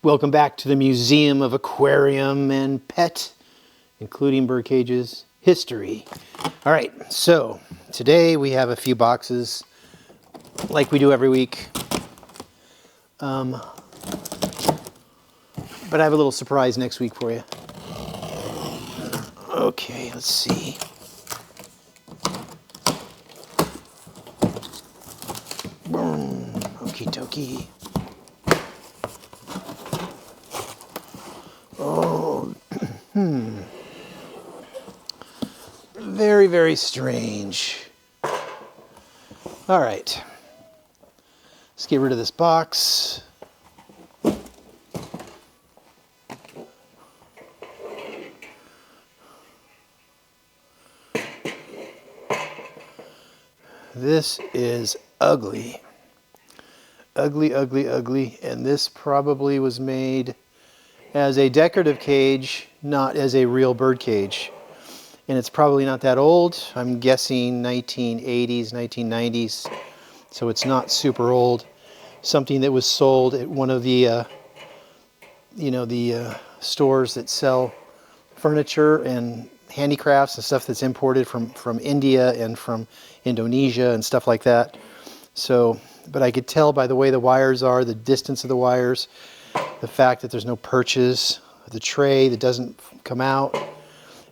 Welcome back to the Museum of Aquarium and Pet, including bird cages, history. All right, so today we have a few boxes like we do every week. But I have a little surprise next week for you. Okay, let's see. Boom, okie dokie. Oh, very, very strange. All right, let's get rid of this box. This is ugly. Ugly, ugly, ugly. And this probably was made as a decorative cage, not as a real bird cage. And it's probably not that old. I'm guessing 1980s, 1990s. So it's not super old. Something that was sold at one of the, stores that sell furniture and handicrafts and stuff that's imported from India and from Indonesia and stuff like that. So, but I could tell by the way the wires are, the distance of the wires, the fact that there's no perches, the tray that doesn't come out,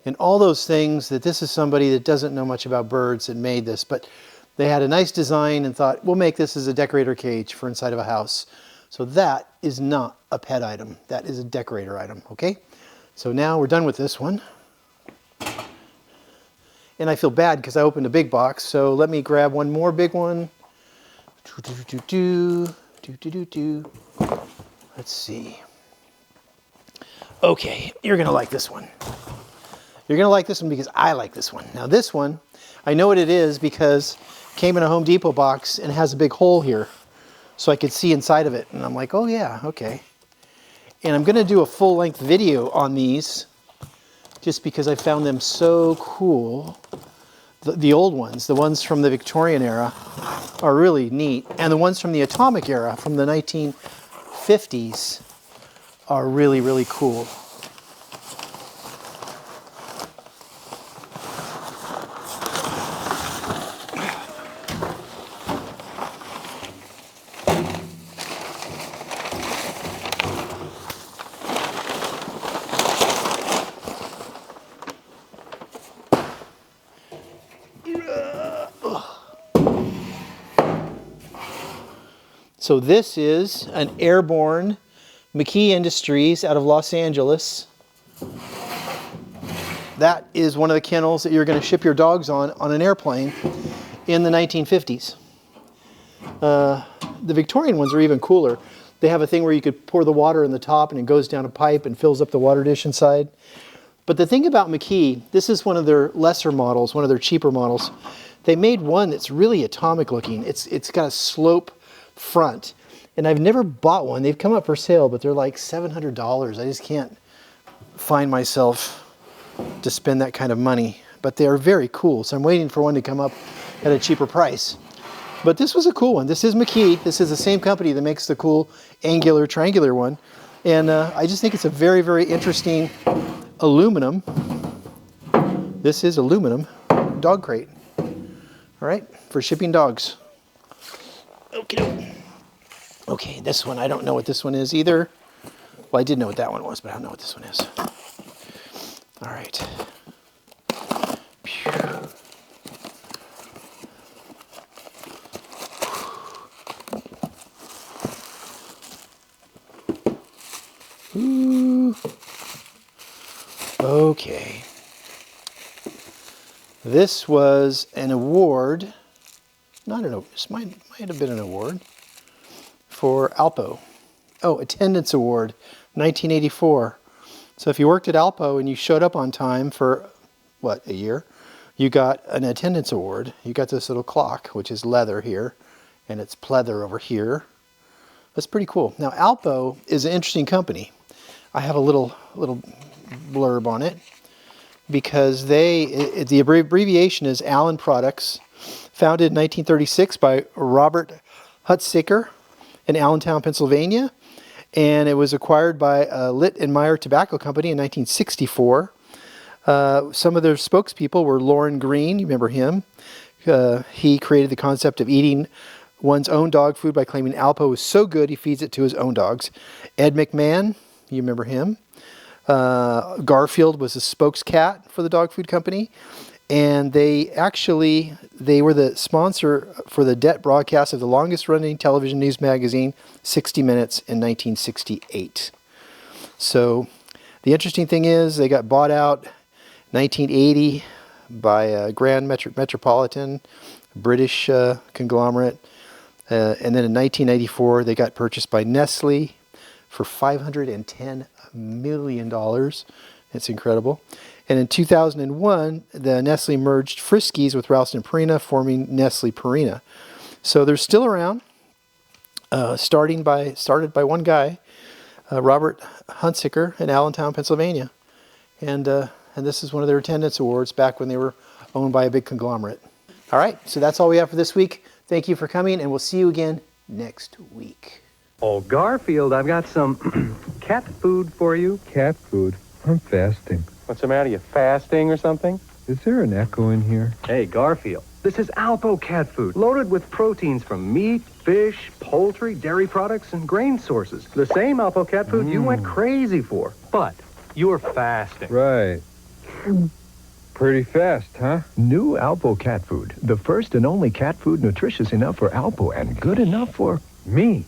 and all those things, that this is somebody that doesn't know much about birds that made this, but they had a nice design and thought, we'll make this as a decorator cage for inside of a house. So that is not a pet item. That is a decorator item, okay? So now we're done with this one. And I feel bad because I opened a big box, so let me grab one more big one. Let's see. Okay, you're gonna like this one. You're gonna like this one because I like this one. Now this one, I know what it is because it came in a Home Depot box and it has a big hole here, so I could see inside of it. And I'm like, oh yeah, okay. And I'm gonna do a full-length video on these just because I found them so cool. The old ones, the ones from the Victorian era, are really neat. And the ones from the atomic era, from the 1950s, are really, really cool. So this is an airborne McKee Industries out of Los Angeles. That is one of the kennels that you're going to ship your dogs on an airplane in the 1950s. The Victorian ones are even cooler. They have a thing where you could pour the water in the top and it goes down a pipe and fills up the water dish inside. But the thing about McKee, this is one of their lesser models, one of their cheaper models. They made one that's really atomic looking. It's got a slope front, and I've never bought one. They've come up for sale, but they're like $700. I just can't find myself to spend that kind of money, but they are very cool. So I'm waiting for one to come up at a cheaper price. But this was a cool one. This is McKee. This is the same company that makes the cool angular triangular one, and I just think it's a very, very interesting aluminum. This is aluminum dog crate. All right, for shipping dogs. Okay, this one, I don't know what this one is either. Well, I did know what that one was, but I don't know what this one is. All right. Ooh. Okay. This was an award. Not an award. This might have been an award for Alpo. Oh, attendance award, 1984. So if you worked at Alpo and you showed up on time for, what, a year, you got an attendance award. You got this little clock, which is leather here, and it's pleather over here. That's pretty cool. Now, Alpo is an interesting company. I have a little blurb on it because the abbreviation is Allen Products. Founded in 1936 by Robert Hutziker in Allentown, Pennsylvania. and it was acquired by Litt and Meyer Tobacco Company in 1964. Some of their spokespeople were Lauren Green, you remember him. He created the concept of eating one's own dog food by claiming Alpo is so good he feeds it to his own dogs. Ed McMahon, you remember him. Garfield was a spokescat for the dog food company, and they were the sponsor for the debt broadcast of the longest running television news magazine, 60 Minutes, in 1968. So the interesting thing is they got bought out 1980 by Grand Metropolitan, British conglomerate. And then in 1994, they got purchased by Nestle for $510 million. It's incredible. And in 2001, the Nestle merged Friskies with Ralston Purina, forming Nestle Purina. So they're still around, started by one guy, Robert Hunsicker in Allentown, Pennsylvania. And this is one of their attendance awards back when they were owned by a big conglomerate. All right, so that's all we have for this week. Thank you for coming, and we'll see you again next week. Oh, Garfield, I've got some cat food for you. Cat food? I'm fasting. What's the matter? You fasting or something? Is there an echo in here? Hey, Garfield, this is Alpo cat food, loaded with proteins from meat, fish, poultry, dairy products, and grain sources. The same Alpo cat food you went crazy for, but you're fasting. Right. Pretty fast, huh? New Alpo cat food. The first and only cat food nutritious enough for Alpo and good enough for me.